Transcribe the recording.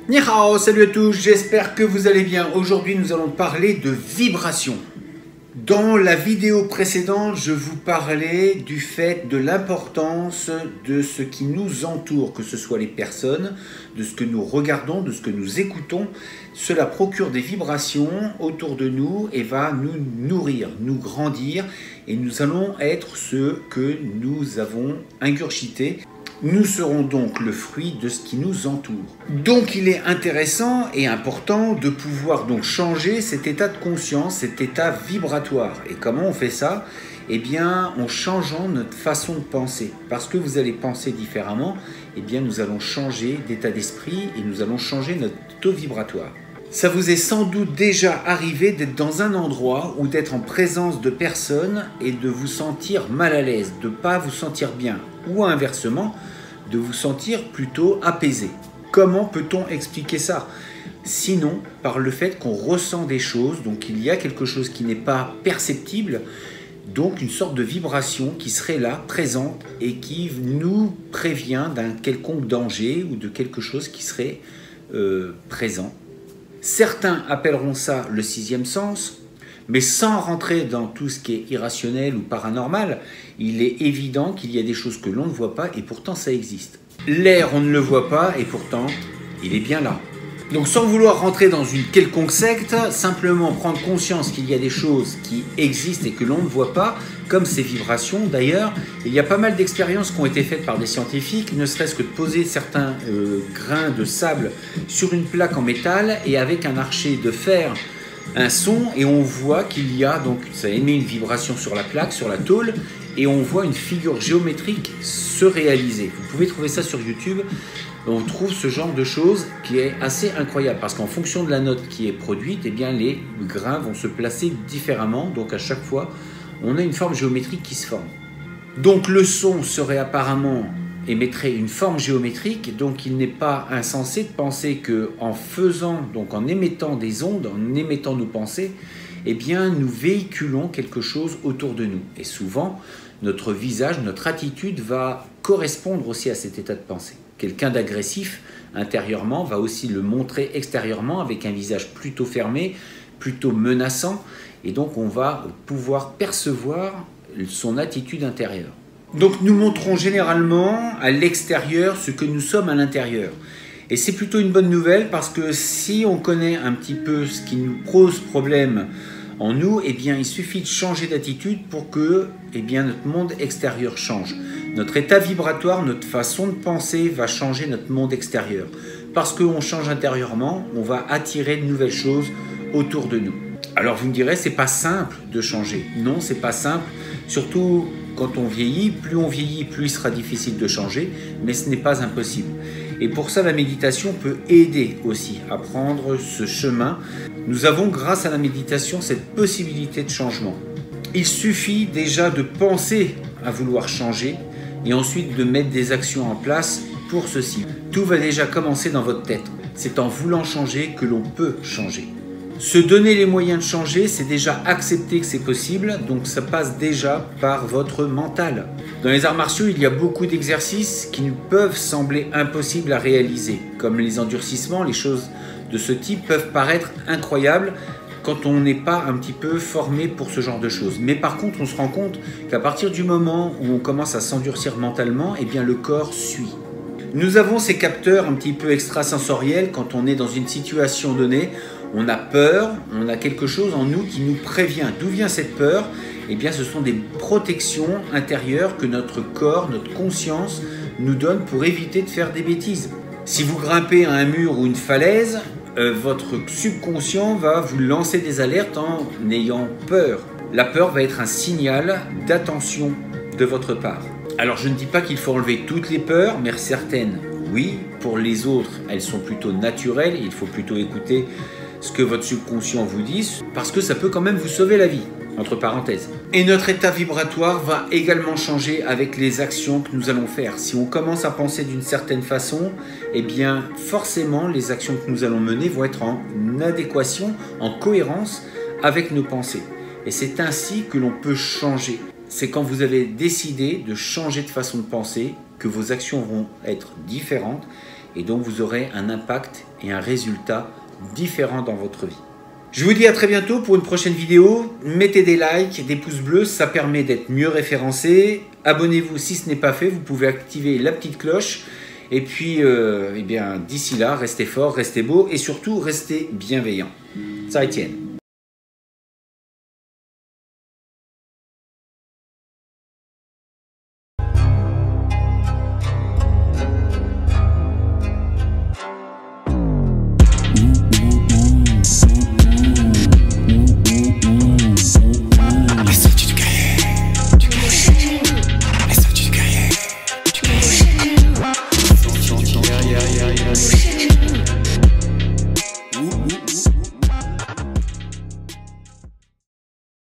Ni hao, salut à tous, j'espère que vous allez bien. Aujourd'hui, nous allons parler de vibration. Dans la vidéo précédente, je vous parlais du fait de l'importance de ce qui nous entoure, que ce soit les personnes, de ce que nous regardons, de ce que nous écoutons. Cela procure des vibrations autour de nous et va nous nourrir, nous grandir, et nous allons être ce que nous avons ingurgité. Nous serons donc le fruit de ce qui nous entoure. Donc il est intéressant et important de pouvoir donc changer cet état de conscience, cet état vibratoire. Et comment on fait ça? Eh bien en changeant notre façon de penser. Parce que vous allez penser différemment, eh bien nous allons changer d'état d'esprit et nous allons changer notre taux vibratoire. Ça vous est sans doute déjà arrivé d'être dans un endroit ou d'être en présence de personnes et de vous sentir mal à l'aise, de ne pas vous sentir bien, ou inversement, de vous sentir plutôt apaisé. Comment peut-on expliquer ça? Sinon, par le fait qu'on ressent des choses, donc il y a quelque chose qui n'est pas perceptible, donc une sorte de vibration qui serait là, présente, et qui nous prévient d'un quelconque danger ou de quelque chose qui serait présent. Certains appelleront ça le sixième sens, mais sans rentrer dans tout ce qui est irrationnel ou paranormal, il est évident qu'il y a des choses que l'on ne voit pas et pourtant ça existe. L'air, on ne le voit pas et pourtant, il est bien là. Donc sans vouloir rentrer dans une quelconque secte, simplement prendre conscience qu'il y a des choses qui existent et que l'on ne voit pas, comme ces vibrations d'ailleurs. Il y a pas mal d'expériences qui ont été faites par des scientifiques, ne serait-ce que de poser certains grains de sable sur une plaque en métal et avec un archet de fer, un son, et on voit qu'il y a, donc ça émet une vibration sur la plaque, sur la tôle, et on voit une figure géométrique se réaliser. Vous pouvez trouver ça sur YouTube. On trouve ce genre de choses qui est assez incroyable parce qu'en fonction de la note qui est produite, eh bien les grains vont se placer différemment. Donc à chaque fois, on a une forme géométrique qui se forme. Donc le son serait apparemment émettrait une forme géométrique, donc il n'est pas insensé de penser que en faisant, donc en émettant des ondes, en émettant nos pensées, eh bien nous véhiculons quelque chose autour de nous. Et souvent, notre visage, notre attitude va correspondre aussi à cet état de pensée. Quelqu'un d'agressif intérieurement va aussi le montrer extérieurement avec un visage plutôt fermé, plutôt menaçant, et donc on va pouvoir percevoir son attitude intérieure. Donc nous montrons généralement à l'extérieur ce que nous sommes à l'intérieur. Et c'est plutôt une bonne nouvelle parce que si on connaît un petit peu ce qui nous pose problème en nous, eh bien il suffit de changer d'attitude pour que notre monde extérieur change. Notre état vibratoire, notre façon de penser va changer notre monde extérieur. Parce qu'on change intérieurement, on va attirer de nouvelles choses autour de nous. Alors vous me direz, c'est pas simple de changer. Non, c'est pas simple. Surtout quand on vieillit, plus il sera difficile de changer, mais ce n'est pas impossible. Et pour ça, la méditation peut aider aussi à prendre ce chemin. Nous avons, grâce à la méditation, cette possibilité de changement. Il suffit déjà de penser à vouloir changer et ensuite de mettre des actions en place pour ceci. Tout va déjà commencer dans votre tête. C'est en voulant changer que l'on peut changer. Se donner les moyens de changer, c'est déjà accepter que c'est possible, donc ça passe déjà par votre mental. Dans les arts martiaux, il y a beaucoup d'exercices qui nous peuvent sembler impossibles à réaliser, comme les endurcissements, les choses de ce type peuvent paraître incroyables quand on n'est pas un petit peu formé pour ce genre de choses. Mais par contre, on se rend compte qu'à partir du moment où on commence à s'endurcir mentalement, eh bien le corps suit. Nous avons ces capteurs un petit peu extrasensoriels quand on est dans une situation donnée. On a peur, on a quelque chose en nous qui nous prévient. D'où vient cette peur? Eh bien, ce sont des protections intérieures que notre corps, notre conscience nous donne pour éviter de faire des bêtises. Si vous grimpez à un mur ou une falaise, votre subconscient va vous lancer des alertes en ayant peur. La peur va être un signal d'attention de votre part. Alors, je ne dis pas qu'il faut enlever toutes les peurs, mais certaines, oui. Pour les autres, elles sont plutôt naturelles. Il faut plutôt écouter ce que votre subconscient vous dit, parce que ça peut quand même vous sauver la vie, entre parenthèses. Et notre état vibratoire va également changer avec les actions que nous allons faire. Si on commence à penser d'une certaine façon, eh bien forcément les actions que nous allons mener vont être en adéquation, en cohérence avec nos pensées. Et c'est ainsi que l'on peut changer. C'est quand vous avez décidé de changer de façon de penser que vos actions vont être différentes et donc vous aurez un impact et un résultat différent dans votre vie. Je vous dis à très bientôt pour une prochaine vidéo. Mettez des likes, des pouces bleus, ça permet d'être mieux référencé. Abonnez-vous si ce n'est pas fait, vous pouvez activer la petite cloche. Et puis, eh bien, d'ici là, restez fort, restez beau et surtout, restez bienveillant. Ça Etienne.